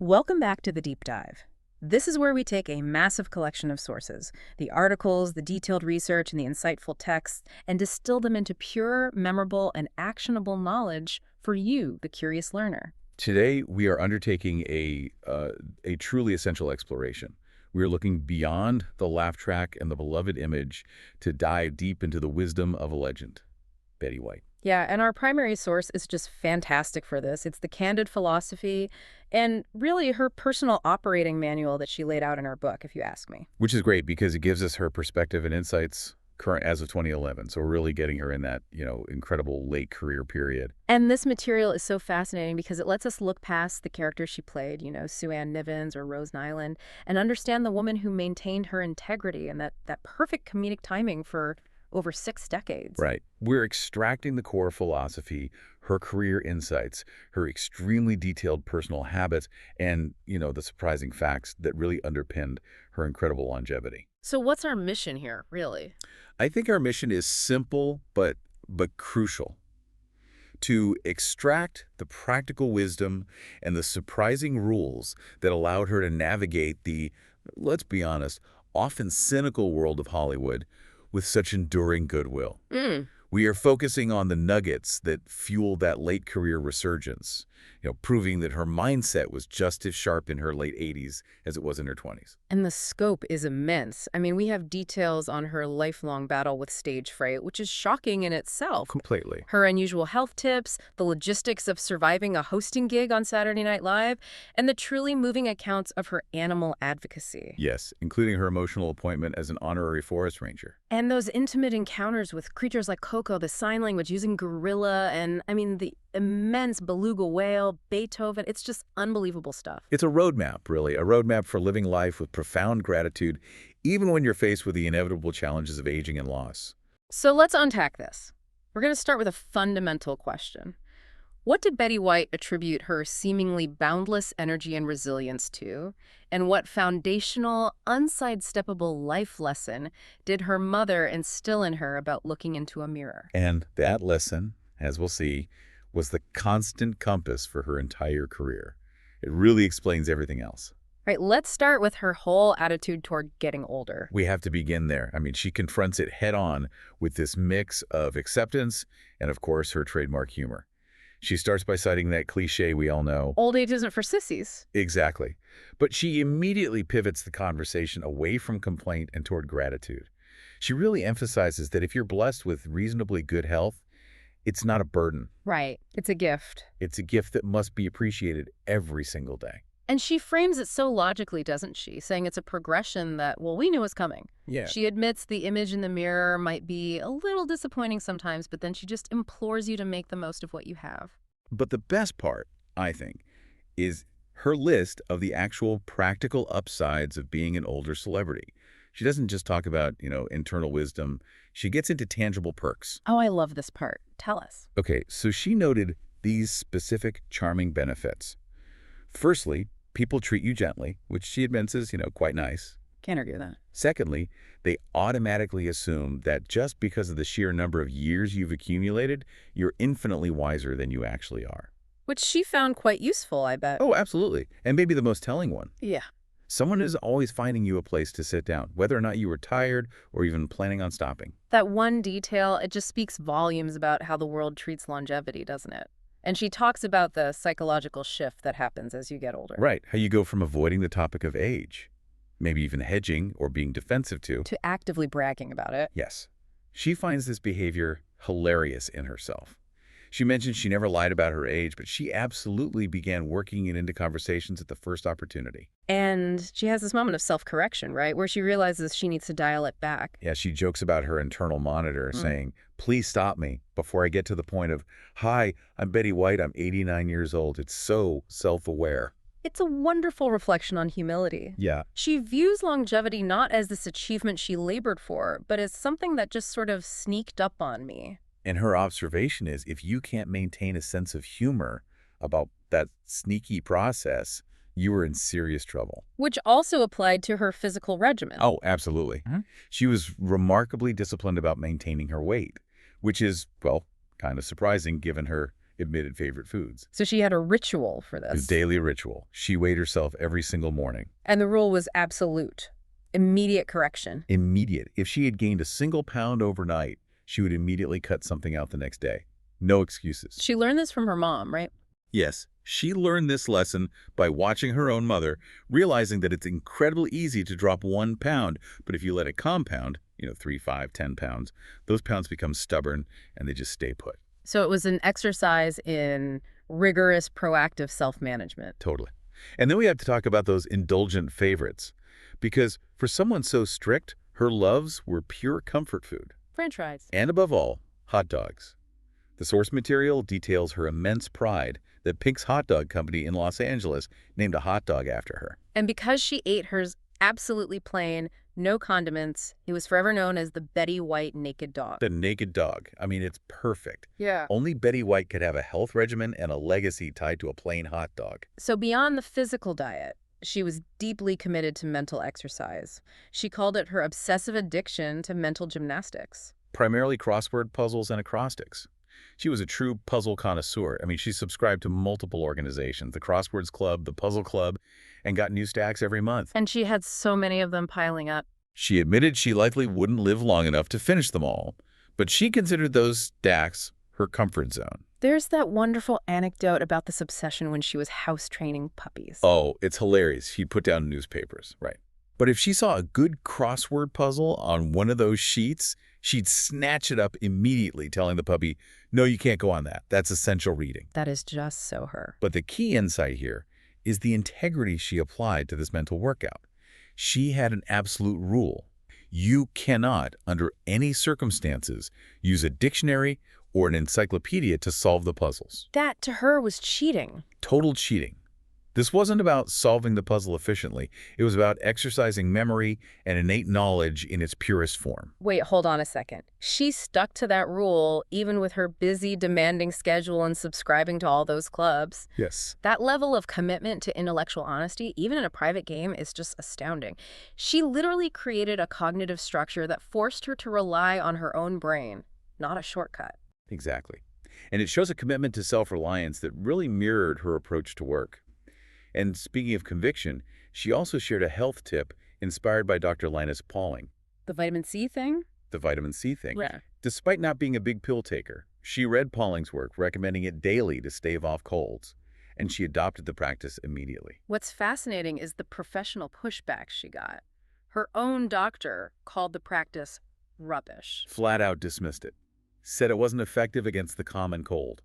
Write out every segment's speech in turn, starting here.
Welcome back to the Deep Dive. This is where we take a massive collection of sources, the articles, the detailed research, and the insightful texts, and distill them into pure, memorable, and actionable knowledge for you, the curious learner. Today, we are undertaking a truly essential exploration. We are looking beyond the laugh track and the beloved image to dive deep into the wisdom of a legend, Betty White. Yeah, and our primary source is just fantastic for this. It's the candid philosophy and really her personal operating manual that she laid out in her book, if you ask me. Which is great because it gives us her perspective and insights current as of 2011. So we're really getting her in that, incredible late career period. And this material is so fascinating because it lets us look past the characters she played, Sue Ann Nivens or Rose Nyland, and understand the woman who maintained her integrity and that perfect comedic timing for over 6 decades. Right. We're extracting the core philosophy, her career insights, her extremely detailed personal habits, and, the surprising facts that really underpinned her incredible longevity. So what's our mission here, really? I think our mission is simple but crucial. To extract the practical wisdom and the surprising rules that allowed her to navigate the, let's be honest, often cynical world of Hollywood with such enduring goodwill. We are focusing on the nuggets that fueled that late career resurgence, proving that her mindset was just as sharp in her late 80s as it was in her 20s. And the scope is immense. I mean, we have details on her lifelong battle with stage fright, which is shocking in itself. Completely. Her unusual health tips, the logistics of surviving a hosting gig on Saturday Night Live, and the truly moving accounts of her animal advocacy. Yes, including her emotional appointment as an honorary forest ranger. And those intimate encounters with creatures like Koko, the sign language, using gorilla, and, the immense beluga whale, Beethoven. It's just unbelievable stuff. It's a roadmap, really, a roadmap for living life with profound gratitude, even when you're faced with the inevitable challenges of aging and loss. So let's unpack this. We're going to start with a fundamental question. What did Betty White attribute her seemingly boundless energy and resilience to? And what foundational, unsidesteppable life lesson did her mother instill in her about looking into a mirror? And that lesson, as we'll see, was the constant compass for her entire career. It really explains everything else. Right, let's start with her whole attitude toward getting older. We have to begin there. She confronts it head on with this mix of acceptance and, of course, her trademark humor. She starts by citing that cliche we all know. Old age isn't for sissies. Exactly. But she immediately pivots the conversation away from complaint and toward gratitude. She really emphasizes that if you're blessed with reasonably good health, it's not a burden. Right. It's a gift. It's a gift that must be appreciated every single day. And she frames it so logically, doesn't she? Saying it's a progression that, we knew was coming. Yeah. She admits the image in the mirror might be a little disappointing sometimes, but then she just implores you to make the most of what you have. But the best part, I think, is her list of the actual practical upsides of being an older celebrity. She doesn't just talk about, internal wisdom. She gets into tangible perks. Oh, I love this part. Tell us. Okay, so she noted these specific charming benefits. Firstly, people treat you gently, which she admits is, quite nice. Can't argue that. Secondly, they automatically assume that just because of the sheer number of years you've accumulated, you're infinitely wiser than you actually are. Which she found quite useful, I bet. Oh, absolutely. And maybe the most telling one. Yeah. Someone is always finding you a place to sit down, whether or not you were tired or even planning on stopping. That one detail, it just speaks volumes about how the world treats longevity, doesn't it? And she talks about the psychological shift that happens as you get older. Right. How you go from avoiding the topic of age, maybe even hedging or being defensive to actively bragging about it. Yes. She finds this behavior hilarious in herself. She mentioned she never lied about her age, but she absolutely began working it into conversations at the first opportunity. And she has this moment of self-correction, right, where she realizes she needs to dial it back. Yeah, she jokes about her internal monitor saying, "Please stop me before I get to the point of, 'Hi, I'm Betty White, I'm 89 years old.'" It's so self-aware. It's a wonderful reflection on humility. Yeah. She views longevity not as this achievement she labored for, but as something that just sort of sneaked up on me. And her observation is, if you can't maintain a sense of humor about that sneaky process, you were in serious trouble. Which also applied to her physical regimen. Oh, absolutely. She was remarkably disciplined about maintaining her weight, which is, well, kind of surprising given her admitted favorite foods. So she had a ritual for His this. daily ritual. She weighed herself every single morning. And the rule was absolute. Immediate correction. Immediate. If she had gained a single pound overnight, she would immediately cut something out the next day. No excuses. She learned this from her mom, right? Yes, she learned this lesson by watching her own mother, realizing that it's incredibly easy to drop 1 pound, but if you let it compound, 3, 5, 10 pounds, those pounds become stubborn and they just stay put. So it was an exercise in rigorous, proactive self-management. Totally. And then we have to talk about those indulgent favorites, because for someone so strict, her loves were pure comfort food. French fries. And above all, hot dogs. The source material details her immense pride that Pink's Hot Dog Company in Los Angeles named a hot dog after her. And because she ate hers absolutely plain, no condiments, it was forever known as the Betty White naked dog. The naked dog. I mean, it's perfect. Yeah. Only Betty White could have a health regimen and a legacy tied to a plain hot dog. So beyond the physical diet, she was deeply committed to mental exercise. She called it her obsessive addiction to mental gymnastics. Primarily crossword puzzles and acrostics. She was a true puzzle connoisseur. I mean, she subscribed to multiple organizations, the Crosswords Club, the Puzzle Club, and got new stacks every month. And she had so many of them piling up. She admitted she likely wouldn't live long enough to finish them all, but she considered those stacks her comfort zone. There's that wonderful anecdote about this obsession when she was house training puppies. Oh, it's hilarious. She'd put down newspapers, right? But if she saw a good crossword puzzle on one of those sheets, she'd snatch it up immediately, telling the puppy, no, you can't go on that. That's essential reading. That is just so her. But the key insight here is the integrity she applied to this mental workout. She had an absolute rule. You cannot, under any circumstances, use a dictionary or an encyclopedia to solve the puzzles. That, to her, was cheating. Total cheating. This wasn't about solving the puzzle efficiently. It was about exercising memory and innate knowledge in its purest form. Wait, hold on a second. She stuck to that rule even with her busy, demanding schedule and subscribing to all those clubs. Yes. That level of commitment to intellectual honesty, even in a private game, is just astounding. She literally created a cognitive structure that forced her to rely on her own brain, not a shortcut. Exactly. And it shows a commitment to self-reliance that really mirrored her approach to work. And speaking of conviction, she also shared a health tip inspired by Dr. Linus Pauling. The vitamin C thing? The vitamin C thing. Yeah. Despite not being a big pill taker, she read Pauling's work, recommending it daily to stave off colds, and she adopted the practice immediately. What's fascinating is the professional pushback she got. Her own doctor called the practice rubbish. Flat out dismissed it. Said it wasn't effective against the common cold.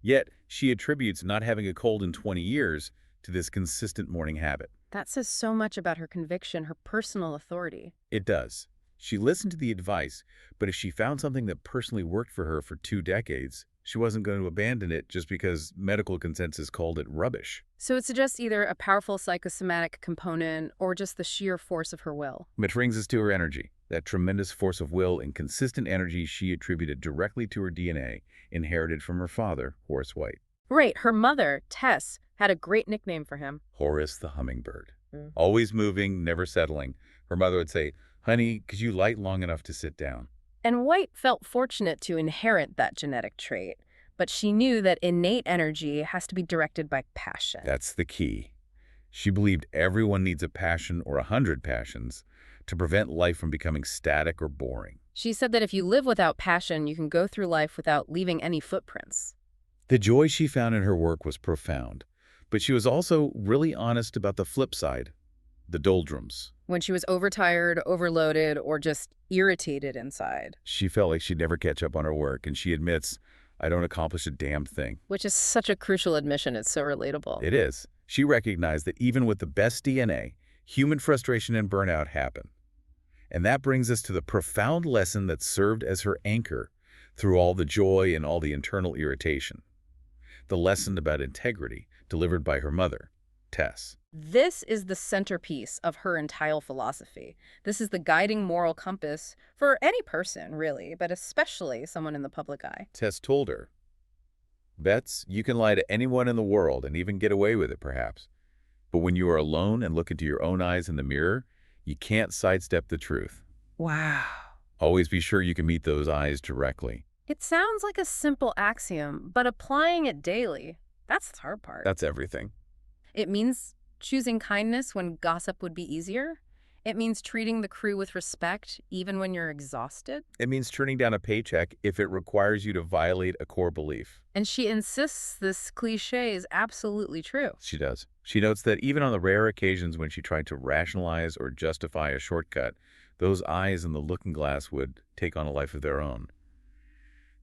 Yet, she attributes not having a cold in 20 years to this consistent morning habit. That says so much about her conviction, her personal authority. It does. She listened to the advice, but if she found something that personally worked for her for 2 decades, she wasn't going to abandon it just because medical consensus called it rubbish. So it suggests either a powerful psychosomatic component or just the sheer force of her will. Which brings us to her energy, that tremendous force of will and consistent energy she attributed directly to her DNA, inherited from her father, Horace White. Right, her mother, Tess, had a great nickname for him. Horace the Hummingbird. Always moving, never settling. Her mother would say, honey, could you light long enough to sit down? And White felt fortunate to inherit that genetic trait, but she knew that innate energy has to be directed by passion. That's the key. She believed everyone needs a passion or 100 passions to prevent life from becoming static or boring. She said that if you live without passion, you can go through life without leaving any footprints. The joy she found in her work was profound, but she was also really honest about the flip side, the doldrums. When she was overtired, overloaded, or just irritated inside. She felt like she'd never catch up on her work, and she admits, I don't accomplish a damn thing. Which is such a crucial admission. It's so relatable. It is. She recognized that even with the best DNA, human frustration and burnout happen. And that brings us to the profound lesson that served as her anchor through all the joy and all the internal irritation. The lesson about integrity delivered by her mother, Tess. This is the centerpiece of her entire philosophy. This is the guiding moral compass for any person, really, but especially someone in the public eye. Tess told her, Bets, you can lie to anyone in the world and even get away with it, perhaps. But when you are alone and look into your own eyes in the mirror, you can't sidestep the truth. Wow. Always be sure you can meet those eyes directly. It sounds like a simple axiom, but applying it daily, that's the hard part. That's everything. It means choosing kindness when gossip would be easier. It means treating the crew with respect even when you're exhausted. It means turning down a paycheck if it requires you to violate a core belief. And she insists this cliche is absolutely true. She does. She notes that even on the rare occasions when she tried to rationalize or justify a shortcut, those eyes in the looking glass would take on a life of their own.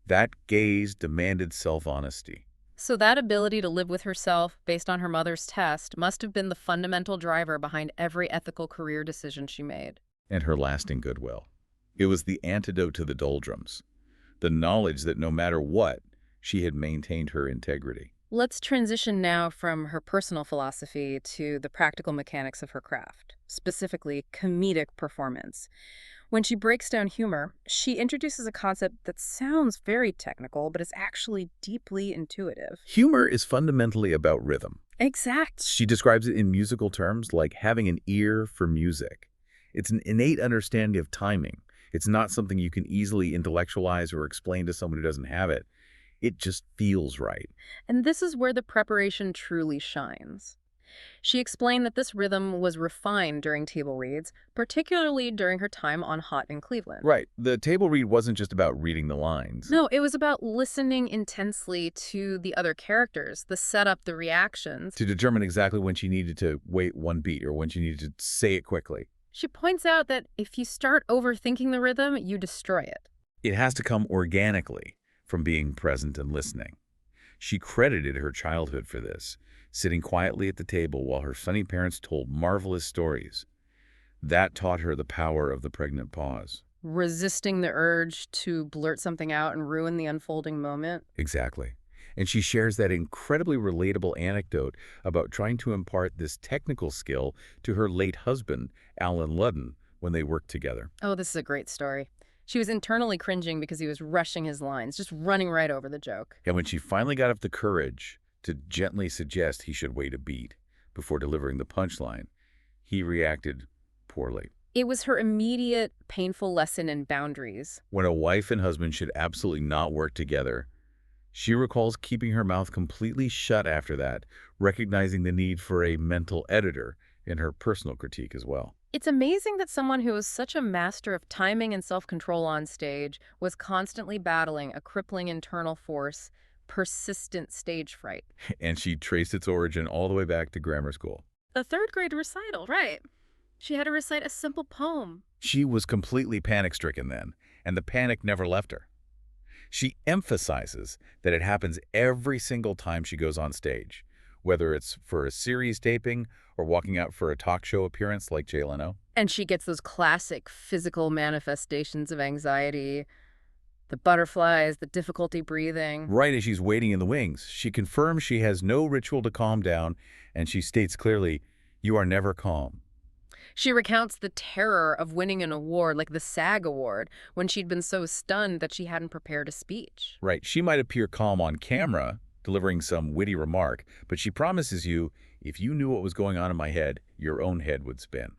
That gaze demanded self-honesty. So that ability to live with herself based on her mother's test must have been the fundamental driver behind every ethical career decision she made. And her lasting goodwill. It was the antidote to the doldrums, the knowledge that no matter what, she had maintained her integrity. Let's transition now from her personal philosophy to the practical mechanics of her craft, specifically comedic performance. When she breaks down humor, she introduces a concept that sounds very technical, but is actually deeply intuitive. Humor is fundamentally about rhythm. Exact. She describes it in musical terms like having an ear for music. It's an innate understanding of timing. It's not something you can easily intellectualize or explain to someone who doesn't have it. It just feels right. And this is where the preparation truly shines. She explained that this rhythm was refined during table reads, particularly during her time on Hot in Cleveland. Right. The table read wasn't just about reading the lines. No, it was about listening intensely to the other characters, the setup, the reactions. To determine exactly when she needed to wait one beat or when she needed to say it quickly. She points out that if you start overthinking the rhythm, you destroy it. It has to come organically from being present and listening. She credited her childhood for this, sitting quietly at the table while her funny parents told marvelous stories. That taught her the power of the pregnant pause. Resisting the urge to blurt something out and ruin the unfolding moment. Exactly. And she shares that incredibly relatable anecdote about trying to impart this technical skill to her late husband, Alan Ludden, when they worked together. Oh, this is a great story. She was internally cringing because he was rushing his lines, just running right over the joke. And when she finally got up the courage to gently suggest he should wait a beat before delivering the punchline, he reacted poorly. It was her immediate, painful lesson in boundaries. When a wife and husband should absolutely not work together, she recalls keeping her mouth completely shut after that, recognizing the need for a mental editor in her personal critique as well. It's amazing that someone who was such a master of timing and self-control on stage was constantly battling a crippling internal force, persistent stage fright. And she traced its origin all the way back to grammar school. A third-grade recital, right. She had to recite a simple poem. She was completely panic-stricken then, and the panic never left her. She emphasizes that it happens every single time she goes on stage, whether it's for a series taping or walking out for a talk show appearance like Jay Leno. And she gets those classic physical manifestations of anxiety, the butterflies, the difficulty breathing. Right as she's waiting in the wings, she confirms she has no ritual to calm down, and she states clearly, "You are never calm." She recounts the terror of winning an award like the SAG Award when she'd been so stunned that she hadn't prepared a speech. Right, she might appear calm on camera, delivering some witty remark, but she promises you, if you knew what was going on in my head, your own head would spin.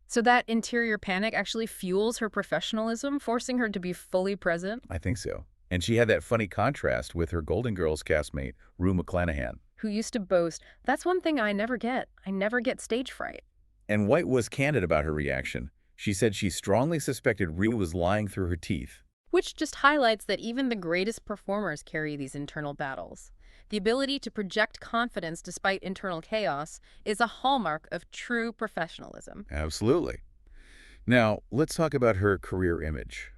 So that interior panic actually fuels her professionalism, forcing her to be fully present? I think so. And she had that funny contrast with her Golden Girls castmate, Rue McClanahan. Who used to boast, "That's one thing I never get. I never get stage fright." And White was candid about her reaction. She said she strongly suspected Rue was lying through her teeth. Which just highlights that even the greatest performers carry these internal battles. The ability to project confidence despite internal chaos is a hallmark of true professionalism. Absolutely. Now, let's talk about her career image.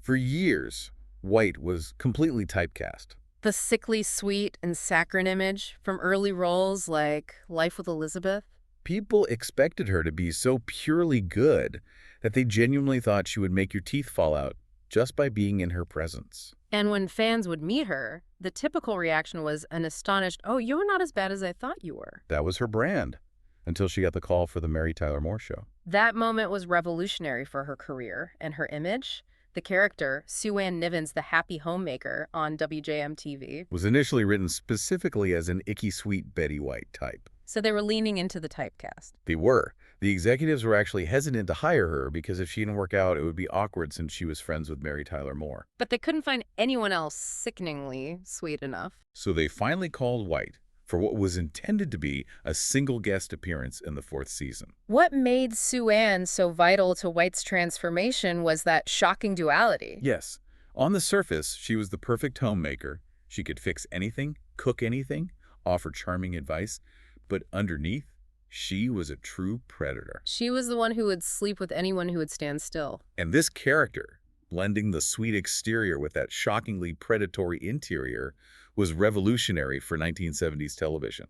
For years, White was completely typecast. The sickly sweet and saccharine image from early roles like Life with Elizabeth. People expected her to be so purely good that they genuinely thought she would make your teeth fall out just by being in her presence. And when fans would meet her, the typical reaction was an astonished, "Oh, you're not as bad as I thought you were." That was her brand, until she got the call for the Mary Tyler Moore Show. That moment was revolutionary for her career and her image. The character, Sue Ann Niven's the happy homemaker on WJM-TV, Was initially written specifically as an icky sweet Betty White type. so they were leaning into the typecast. They were. The executives were actually hesitant to hire her because if she didn't work out, it would be awkward since she was friends with Mary Tyler Moore. But they couldn't find anyone else sickeningly sweet enough. So they finally called White for what was intended to be a single guest appearance in the fourth season. What made Sue Ann so vital to White's transformation was that shocking duality. Yes, on the surface, she was the perfect homemaker. She could fix anything, cook anything, offer charming advice, but underneath, she was a true predator. She was the one who would sleep with anyone who would stand still. And this character, blending the sweet exterior with that shockingly predatory interior, was revolutionary for 1970s television.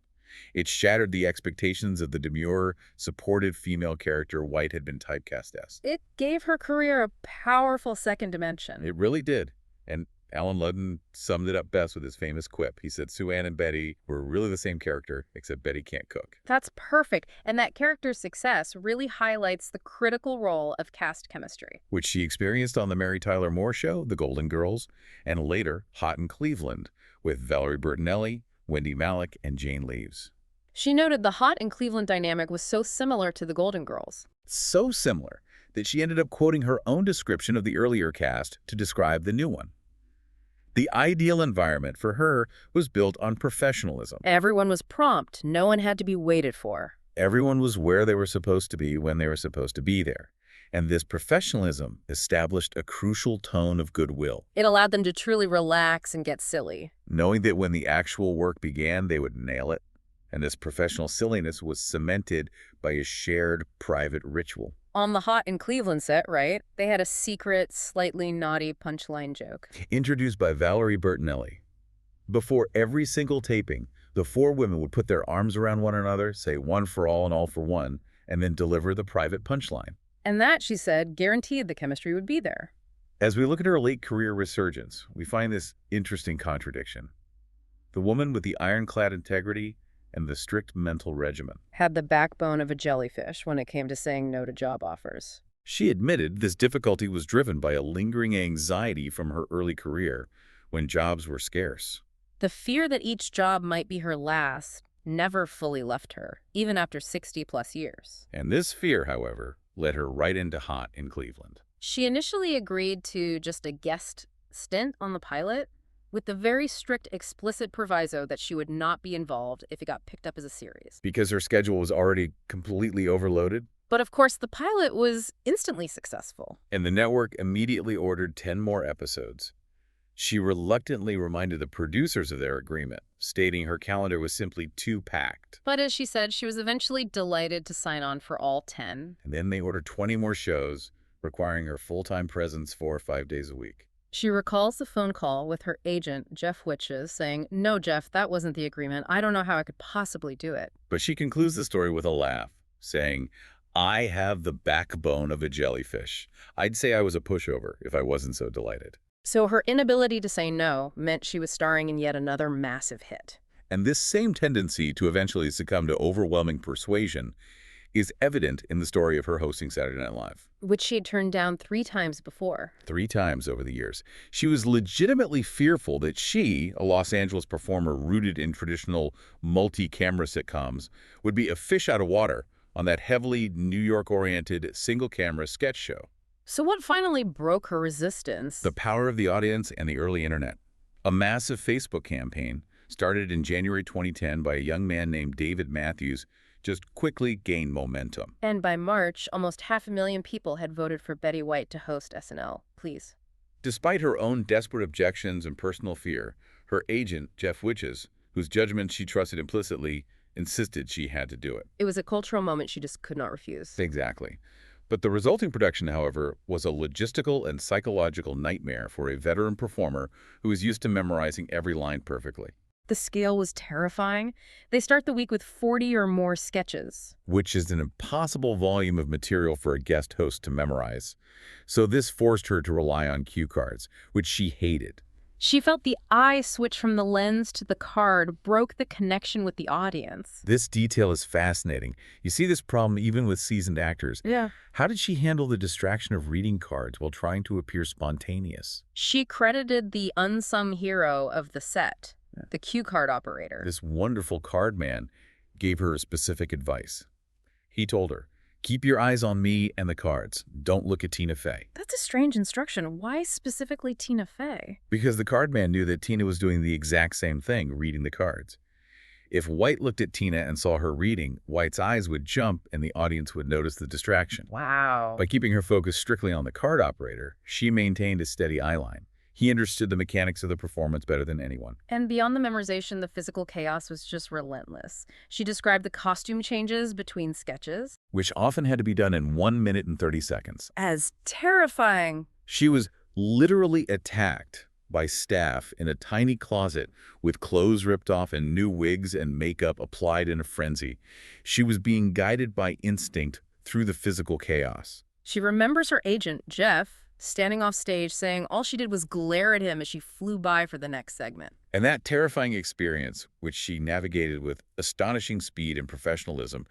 It shattered the expectations of the demure, supportive female character White had been typecast as. It gave her career a powerful second dimension. It really did. And Alan Ludden summed it up best with his famous quip. He said Sue Ann and Betty were really the same character, except Betty can't cook. That's perfect. And that character's success really highlights the critical role of cast chemistry. Which she experienced on the Mary Tyler Moore Show, The Golden Girls, and later Hot in Cleveland, with Valerie Bertinelli, Wendy Malick, and Jane Leeves. She noted the Hot in Cleveland dynamic was so similar to the Golden Girls. So similar that she ended up quoting her own description of the earlier cast to describe the new one. The ideal environment for her was built on professionalism. Everyone was prompt. No one had to be waited for. Everyone was where they were supposed to be when they were supposed to be there. And this professionalism established a crucial tone of goodwill. It allowed them to truly relax and get silly. Knowing that when the actual work began, they would nail it. And this professional silliness was cemented by a shared private ritual. On the Hot in Cleveland set, right, they had a secret, slightly naughty punchline joke. Introduced by Valerie Bertinelli. Before every single taping, the four women would put their arms around one another, say one for all and all for one, and then deliver the private punchline. And that, she said, guaranteed the chemistry would be there. As we look at her late career resurgence, we find this interesting contradiction. The woman with the ironclad integrity and the strict mental regimen Had the backbone of a jellyfish when it came to saying no to job offers. She admitted this difficulty was driven by a lingering anxiety from her early career when jobs were scarce. The fear that each job might be her last never fully left her, even after 60-plus years. And this fear, however, led her right into Hot in Cleveland. She initially agreed to just a guest stint on the pilot, with the very strict, explicit proviso that she would not be involved if it got picked up as a series. Because her schedule was already completely overloaded? But of course, the pilot was instantly successful. And the network immediately ordered 10 more episodes. She reluctantly reminded the producers of their agreement, stating her calendar was simply too packed. But as she said, she was eventually delighted to sign on for all 10. And then they ordered 20 more shows, requiring her full-time presence 4 or 5 days a week. She recalls the phone call with her agent, Jeff Witches, saying, "No, Jeff, that wasn't the agreement. I don't know how I could possibly do it." But she concludes the story with a laugh, saying, "I have the backbone of a jellyfish. I'd say I was a pushover if I wasn't so delighted." So her inability to say no meant she was starring in yet another massive hit. And this same tendency to eventually succumb to overwhelming persuasion is evident in the story of her hosting Saturday Night Live. Which she had turned down 3 times before. 3 times over the years. She was legitimately fearful that she, a Los Angeles performer rooted in traditional multi-camera sitcoms, would be a fish out of water on that heavily New York-oriented single-camera sketch show. So what finally broke her resistance? The power of the audience and the early internet. A massive Facebook campaign, started in January 2010 by a young man named David Matthews, just quickly gained momentum. And by March, almost 500,000 people had voted for Betty White to host SNL. Please. Despite her own desperate objections and personal fear, her agent, Jeff Witches, whose judgment she trusted implicitly, insisted she had to do it. It was a cultural moment she just could not refuse. Exactly. But the resulting production, however, was a logistical and psychological nightmare for a veteran performer who was used to memorizing every line perfectly. The scale was terrifying. They start the week with 40 or more sketches. Which is an impossible volume of material for a guest host to memorize. So this forced her to rely on cue cards, which she hated. She felt the eye switch from the lens to the card broke the connection with the audience. This detail is fascinating. You see this problem even with seasoned actors. Yeah. How did she handle the distraction of reading cards while trying to appear spontaneous? She credited the unsung hero of the set, the cue card operator. This wonderful card man gave her specific advice. He told her, Keep your eyes on me and the cards. Don't look at Tina Fey. That's a strange instruction. Why specifically Tina Fey? Because the card man knew that Tina was doing the exact same thing, reading the cards. If White looked at Tina and saw her reading, White's eyes would jump and the audience would notice the distraction. Wow. By keeping her focus strictly on the card operator, she maintained a steady eye line. He understood the mechanics of the performance better than anyone. And beyond the memorization, the physical chaos was just relentless. She described the costume changes between sketches Which often had to be done in 1 minute and 30 seconds. as terrifying. She was literally attacked by staff in a tiny closet with clothes ripped off and new wigs and makeup applied in a frenzy. She was being guided by instinct through the physical chaos. She remembers her agent, Jeff, standing off stage saying all she did was glare at him as she flew by for the next segment. And that terrifying experience, which she navigated with astonishing speed and professionalism,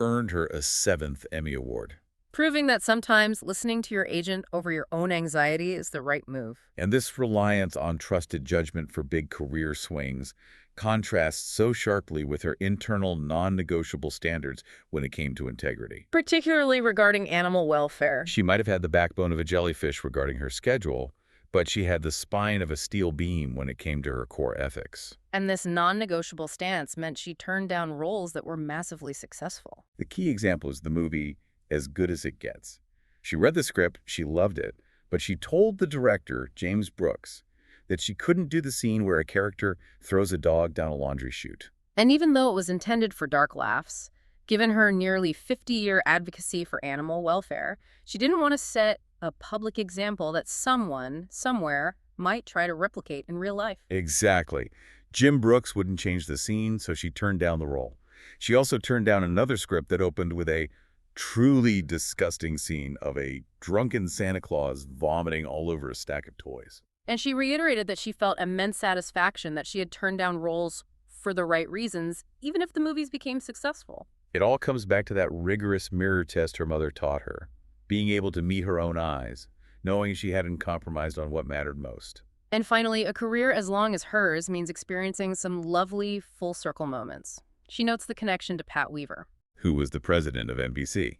earned her a 7th Emmy Award. Proving that sometimes listening to your agent over your own anxiety is the right move. And this reliance on trusted judgment for big career swings contrasts so sharply with her internal non-negotiable standards when it came to integrity. Particularly regarding animal welfare. She might have had the backbone of a jellyfish regarding her schedule, but she had the spine of a steel beam when it came to her core ethics. And this non-negotiable stance meant she turned down roles that were massively successful. The key example is the movie As Good as It Gets. She read the script, she loved it, but she told the director, James Brooks, that she couldn't do the scene where a character throws a dog down a laundry chute. And even though it was intended for dark laughs, given her nearly 50-year advocacy for animal welfare, she didn't want to set a public example that someone, somewhere, might try to replicate in real life. Exactly. Jim Brooks wouldn't change the scene, so she turned down the role. She also turned down another script that opened with a truly disgusting scene of a drunken Santa Claus vomiting all over a stack of toys. And she reiterated that she felt immense satisfaction that she had turned down roles for the right reasons, even if the movies became successful. It all comes back to that rigorous mirror test her mother taught her, being able to meet her own eyes, knowing she hadn't compromised on what mattered most. And finally, a career as long as hers means experiencing some lovely full-circle moments. She notes the connection to Pat Weaver, Who was the president of NBC.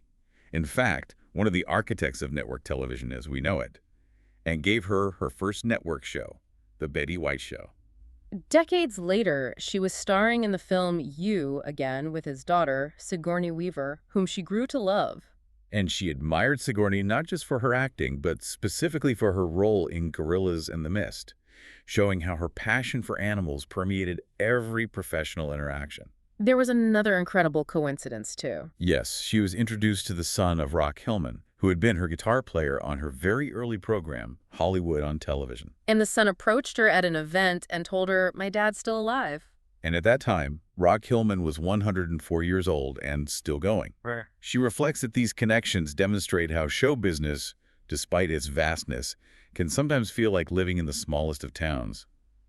In fact, one of the architects of network television as we know it, and gave her her first network show, The Betty White Show. Decades later, she was starring in the film You again with his daughter, Sigourney Weaver, whom she grew to love. And she admired Sigourney not just for her acting, but specifically for her role in Gorillas in the Mist, showing how her passion for animals permeated every professional interaction. There was another incredible coincidence, too. Yes, she was introduced to the son of Rock Hillman, who had been her guitar player on her very early program, Hollywood on Television. And the son approached her at an event and told her, "My dad's still alive." And at that time, Rock Hillman was 104 years old and still going. Right. She reflects that these connections demonstrate how show business, despite its vastness, can sometimes feel like living in the smallest of towns.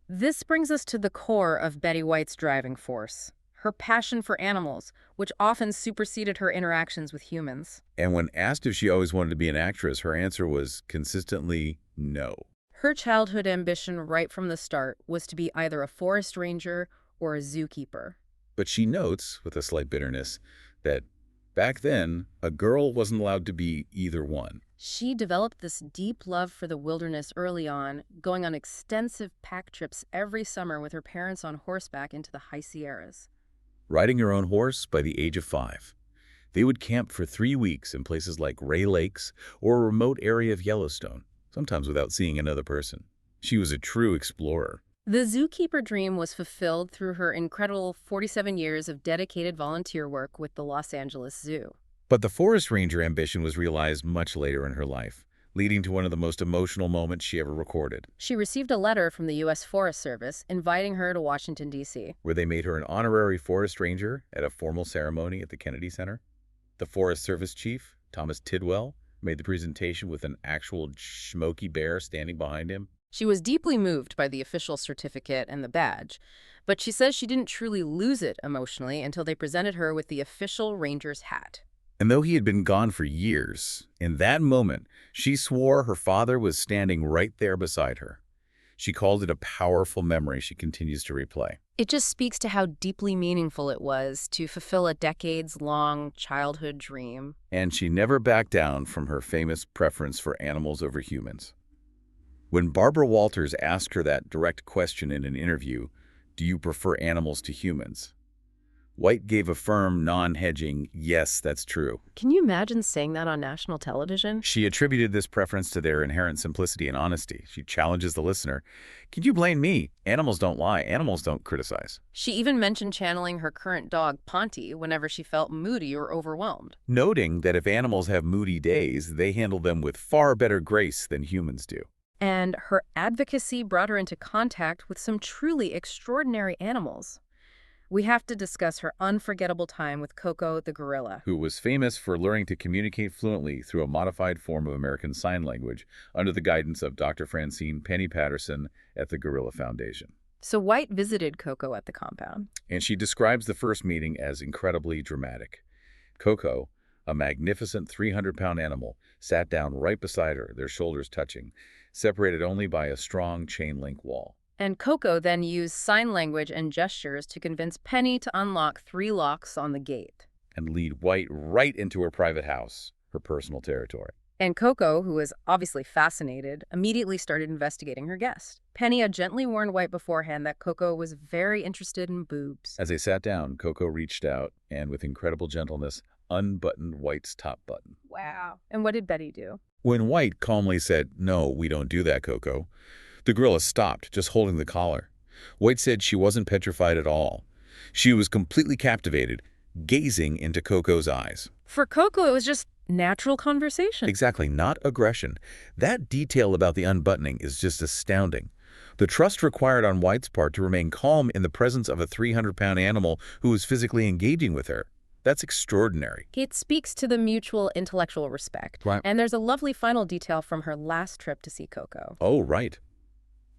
This brings us to the core of Betty White's driving force, her passion for animals, which often superseded her interactions with humans. And when asked if she always wanted to be an actress, her answer was consistently no. Her childhood ambition right from the start was to be either a forest ranger or a zookeeper. But she notes, with a slight bitterness, that back then, a girl wasn't allowed to be either one. She developed this deep love for the wilderness early on, going on extensive pack trips every summer with her parents on horseback into the high Sierras. Riding her own horse by the age of 5. They would camp for 3 weeks in places like Ray Lakes or a remote area of Yellowstone, sometimes without seeing another person. She was a true explorer. The zookeeper dream was fulfilled through her incredible 47 years of dedicated volunteer work with the Los Angeles Zoo. But the forest ranger ambition was realized much later in her life, leading to one of the most emotional moments she ever recorded, She received a letter from the U.S. Forest Service inviting her to Washington, D.C. where they made her an honorary forest ranger at a formal ceremony at the Kennedy Center. The Forest Service chief, Thomas Tidwell, made the presentation with an actual Smokey Bear standing behind him. She was deeply moved by the official certificate and the badge, but she says she didn't truly lose it emotionally until they presented her with the official ranger's hat. And though he had been gone for years, in that moment, she swore her father was standing right there beside her. She called it a powerful memory she continues to replay. It just speaks to how deeply meaningful it was to fulfill a decades-long childhood dream. And she never backed down from her famous preference for animals over humans. When Barbara Walters asked her that direct question in an interview, "Do you prefer animals to humans?" White gave a firm, non-hedging, "Yes, that's true." Can you imagine saying that on national television? She attributed this preference to their inherent simplicity and honesty. She challenges the listener, "Can you blame me? Animals don't lie. Animals don't criticize." She even mentioned channeling her current dog, Ponty, whenever she felt moody or overwhelmed. Noting that if animals have moody days, they handle them with far better grace than humans do. And her advocacy brought her into contact with some truly extraordinary animals. We have to discuss her unforgettable time with Koko the gorilla. Who was famous for learning to communicate fluently through a modified form of American Sign Language under the guidance of Dr. Francine Penny Patterson at the Gorilla Foundation. So White visited Koko at the compound. And she describes the first meeting as incredibly dramatic. Koko, a magnificent 300-pound animal, sat down right beside her, their shoulders touching, separated only by a strong chain-link wall. And Koko then used sign language and gestures to convince Penny to unlock 3 locks on the gate. And lead White right into her private house, her personal territory. And Koko, who was obviously fascinated, immediately started investigating her guest. Penny had gently warned White beforehand that Koko was very interested in boobs. As they sat down, Koko reached out and, with incredible gentleness, unbuttoned White's top button. Wow. And what did Betty do? When White calmly said, "No, we don't do that, Koko," the gorilla stopped, just holding the collar. White said she wasn't petrified at all. She was completely captivated, gazing into Koko's eyes. For Koko, it was just natural conversation. Exactly, not aggression. That detail about the unbuttoning is just astounding. The trust required on White's part to remain calm in the presence of a 300-pound animal who was physically engaging with her. That's extraordinary. It speaks to the mutual intellectual respect. Right. And there's a lovely final detail from her last trip to see Koko. Oh, right.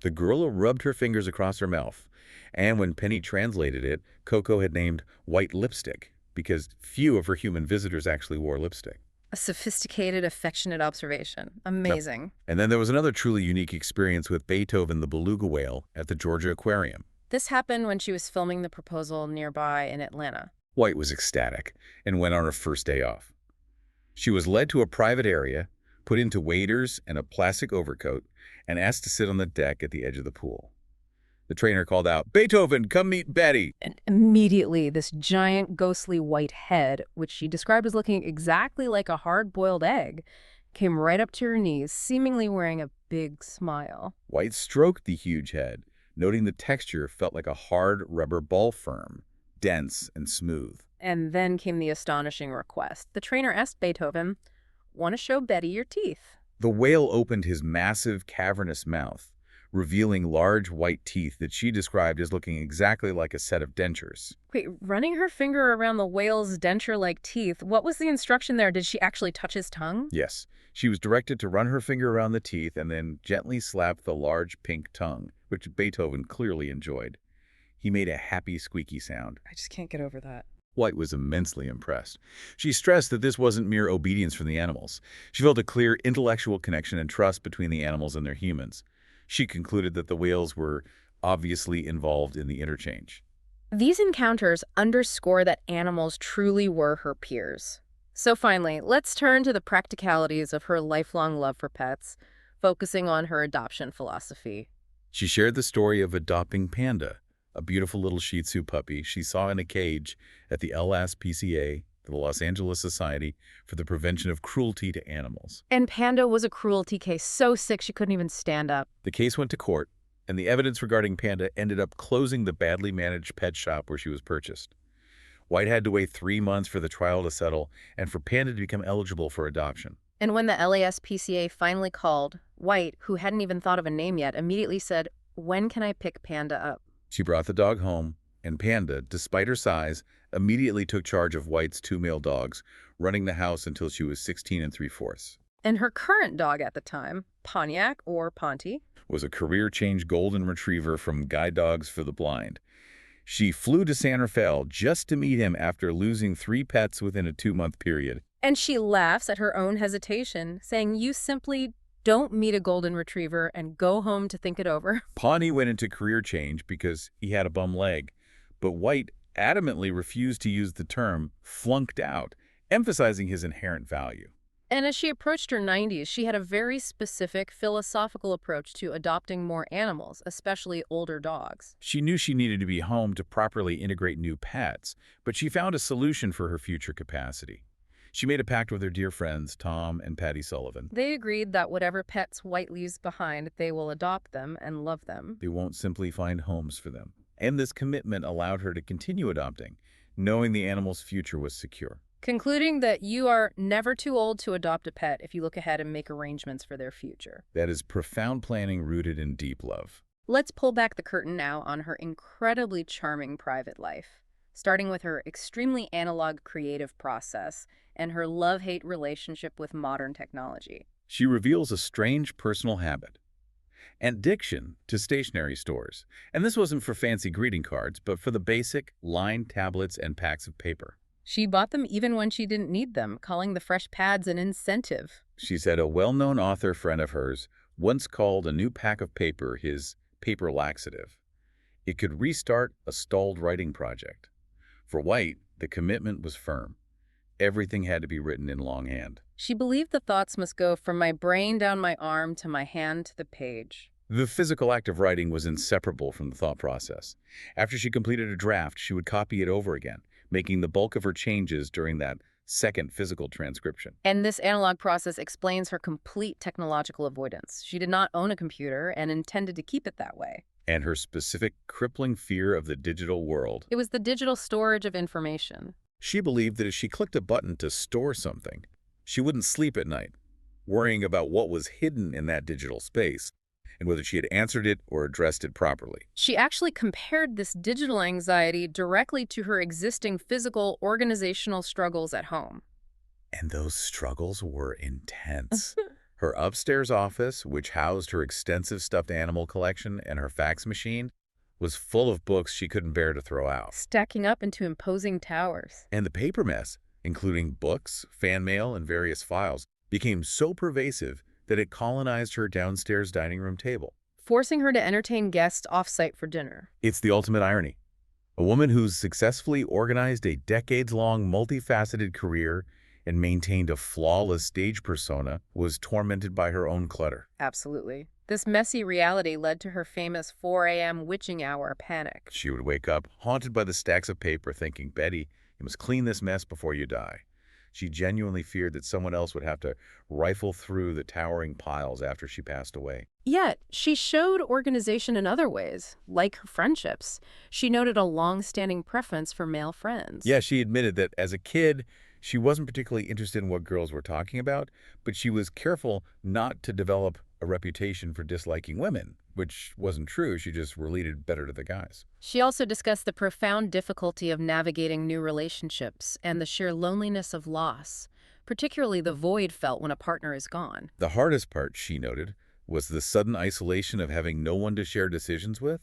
The gorilla rubbed her fingers across her mouth, and when Penny translated it, Koko had named White lipstick, because few of her human visitors actually wore lipstick. A sophisticated, affectionate observation. Amazing. Yep. And then there was another truly unique experience with Beethoven the beluga whale at the Georgia Aquarium. This happened when she was filming the proposal nearby in Atlanta. White was ecstatic and went on her first day off. She was led to a private area, put into waders and a plastic overcoat, and asked to sit on the deck at the edge of the pool. The trainer called out, "Beethoven, come meet Betty!" And immediately, this giant, ghostly white head, which she described as looking exactly like a hard-boiled egg, came right up to her knees, seemingly wearing a big smile. White stroked the huge head, noting the texture felt like a hard rubber ball firm, dense and smooth. And then came the astonishing request. The trainer asked Beethoven, "Want to show Betty your teeth?" The whale opened his massive, cavernous mouth, revealing large white teeth that she described as looking exactly like a set of dentures. Wait, running her finger around the whale's denture-like teeth, what was the instruction there? Did she actually touch his tongue? Yes, she was directed to run her finger around the teeth and then gently slap the large pink tongue, which Beethoven clearly enjoyed. He made a happy, squeaky sound. I just can't get over that. White was immensely impressed. She stressed that this wasn't mere obedience from the animals. She felt a clear intellectual connection and trust between the animals and their humans. She concluded that the whales were obviously involved in the interchange. These encounters underscore that animals truly were her peers. So finally, let's turn to the practicalities of her lifelong love for pets, focusing on her adoption philosophy. She shared the story of adopting Panda, a beautiful little Shih Tzu puppy she saw in a cage at the LASPCA, the Los Angeles Society for the Prevention of Cruelty to Animals. And Panda was a cruelty case, so sick she couldn't even stand up. The case went to court, and the evidence regarding Panda ended up closing the badly managed pet shop where she was purchased. White had to wait 3 months for the trial to settle and for Panda to become eligible for adoption. And when the LASPCA finally called, White, who hadn't even thought of a name yet, immediately said, "When can I pick Panda up?" She brought the dog home, and Panda, despite her size, immediately took charge of White's 2 male dogs, running the house until she was 16 3/4. And her current dog at the time, Pontiac or Ponty, was a career-change golden retriever from Guide Dogs for the Blind. She flew to San Rafael just to meet him after losing 3 pets within a 2-month period. and she laughs at her own hesitation, saying, "You simply Don't meet a golden retriever and go home to think it over. Pawnee went into career change because he had a bum leg, but White adamantly refused to use the term flunked out, emphasizing his inherent value. And as she approached her 90s, she had a very specific philosophical approach to adopting more animals, especially older dogs. She knew she needed to be home to properly integrate new pets, but she found a solution for her future capacity. She made a pact with her dear friends, Tom and Patty Sullivan. They agreed that whatever pets White leaves behind, they will adopt them and love them. They won't simply find homes for them. And this commitment allowed her to continue adopting, knowing the animal's future was secure. Concluding that you are never too old to adopt a pet if you look ahead and make arrangements for their future. That is profound planning rooted in deep love. Let's pull back the curtain now on her incredibly charming private life, starting with her extremely analog creative process and her love-hate relationship with modern technology. She reveals a strange personal habit, addiction to stationery stores. And this wasn't for fancy greeting cards, but for the basic lined tablets and packs of paper. She bought them even when she didn't need them, calling the fresh pads an incentive. She said a well-known author friend of hers once called a new pack of paper his paper laxative. It could restart a stalled writing project. For White, the commitment was firm. Everything had to be written in longhand. She believed the thoughts must go from my brain down my arm to my hand to the page. The physical act of writing was inseparable from the thought process. After she completed a draft, she would copy it over again, making the bulk of her changes during that second physical transcription. And this analog process explains her complete technological avoidance. She did not own a computer and intended to keep it that way. And her specific crippling fear of the digital world. It was the digital storage of information. She believed that if she clicked a button to store something, she wouldn't sleep at night, worrying about what was hidden in that digital space and whether she had answered it or addressed it properly. She actually compared this digital anxiety directly to her existing physical organizational struggles at home. And those struggles were intense. Her upstairs office, which housed her extensive stuffed animal collection and her fax machine, was full of books she couldn't bear to throw out. Stacking up into imposing towers. And the paper mess, including books, fan mail, and various files, became so pervasive that it colonized her downstairs dining room table, forcing her to entertain guests off-site for dinner. It's the ultimate irony. A woman who's successfully organized a decades-long, multifaceted career and maintained a flawless stage persona was tormented by her own clutter. Absolutely. This messy reality led to her famous 4 a.m. witching hour panic. She would wake up, haunted by the stacks of paper, thinking, Betty, you must clean this mess before you die. She genuinely feared that someone else would have to rifle through the towering piles after she passed away. Yet, she showed organization in other ways, like her friendships. She noted a long-standing preference for male friends. Yeah, she admitted that as a kid, she wasn't particularly interested in what girls were talking about, but she was careful not to develop a reputation for disliking women, which wasn't true. She just related better to the guys. She also discussed the profound difficulty of navigating new relationships and the sheer loneliness of loss, particularly the void felt when a partner is gone. The hardest part, she noted, was the sudden isolation of having no one to share decisions with,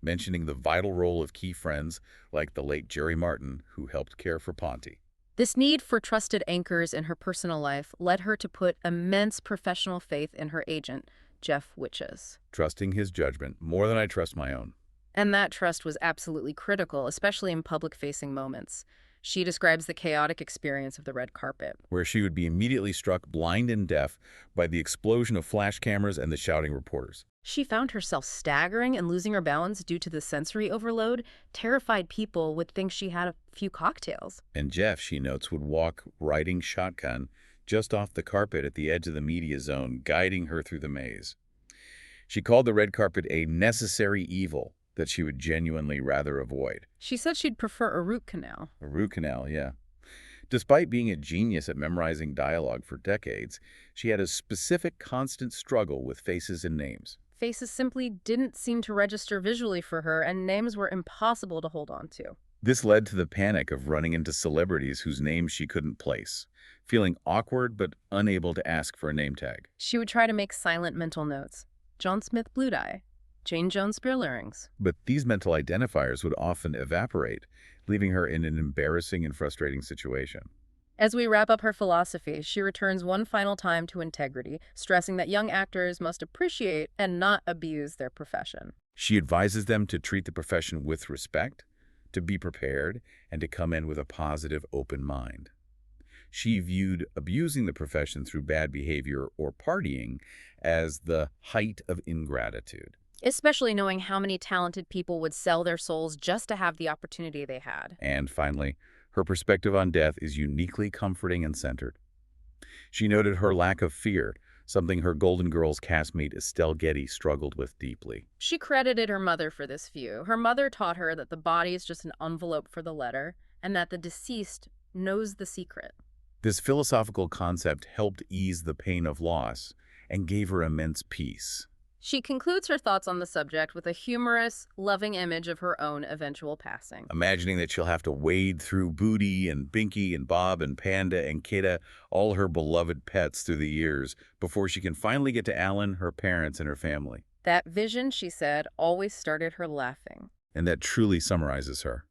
mentioning the vital role of key friends like the late Jerry Martin, who helped care for Ponty. This need for trusted anchors in her personal life led her to put immense professional faith in her agent, Jeff Witches. Trusting his judgment more than I trust my own. And that trust was absolutely critical, especially in public-facing moments. She describes the chaotic experience of the red carpet, where she would be immediately struck blind and deaf by the explosion of flash cameras and the shouting reporters. She found herself staggering and losing her balance due to the sensory overload. Terrified people would think she had a few cocktails. And Jeff, she notes, would walk riding shotgun just off the carpet at the edge of the media zone, guiding her through the maze. She called the red carpet a necessary evil that she would genuinely rather avoid. She said she'd prefer a root canal. A root canal, yeah. Despite being a genius at memorizing dialogue for decades, she had a specific constant struggle with faces and names. Faces simply didn't seem to register visually for her, and names were impossible to hold on to. This led to the panic of running into celebrities whose names she couldn't place, feeling awkward but unable to ask for a name tag. She would try to make silent mental notes. John Smith Blue Dye, Jane Jones Spear Larynx. But these mental identifiers would often evaporate, leaving her in an embarrassing and frustrating situation. As we wrap up her philosophy, she returns one final time to integrity, stressing that young actors must appreciate and not abuse their profession. She advises them to treat the profession with respect, to be prepared, and to come in with a positive, open mind. She viewed abusing the profession through bad behavior or partying as the height of ingratitude. Especially knowing how many talented people would sell their souls just to have the opportunity they had. And finally, her perspective on death is uniquely comforting and centered. She noted her lack of fear, something her Golden Girls castmate Estelle Getty struggled with deeply. She credited her mother for this view. Her mother taught her that the body is just an envelope for the letter, and that the deceased knows the secret. This philosophical concept helped ease the pain of loss and gave her immense peace. She concludes her thoughts on the subject with a humorous, loving image of her own eventual passing. Imagining that she'll have to wade through Booty and Binky and Bob and Panda and Kida, all her beloved pets through the years, before she can finally get to Alan, her parents, and her family. That vision, she said, always started her laughing. And that truly summarizes her.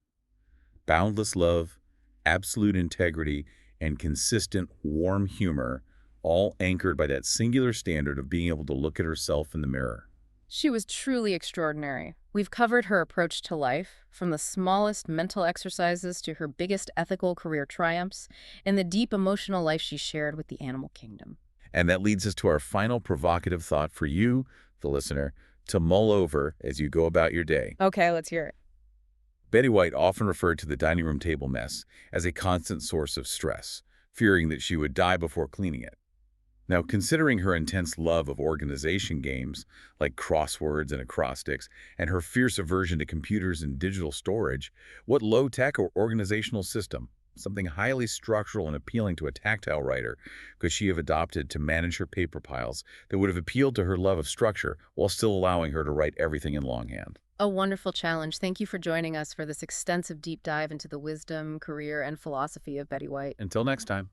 Boundless love, absolute integrity, and consistent, warm humor, all anchored by that singular standard of being able to look at herself in the mirror. She was truly extraordinary. We've covered her approach to life, from the smallest mental exercises to her biggest ethical career triumphs, and the deep emotional life she shared with the animal kingdom. And that leads us to our final provocative thought for you, the listener, to mull over as you go about your day. Okay, let's hear it. Betty White often referred to the dining room table mess as a constant source of stress, fearing that she would die before cleaning it. Now, considering her intense love of organization games like crosswords and acrostics, and her fierce aversion to computers and digital storage, what low-tech or organizational system, something highly structural and appealing to a tactile writer, could she have adopted to manage her paper piles that would have appealed to her love of structure while still allowing her to write everything in longhand? A wonderful challenge. Thank you for joining us for this extensive deep dive into the wisdom, career, and philosophy of Betty White. Until next time.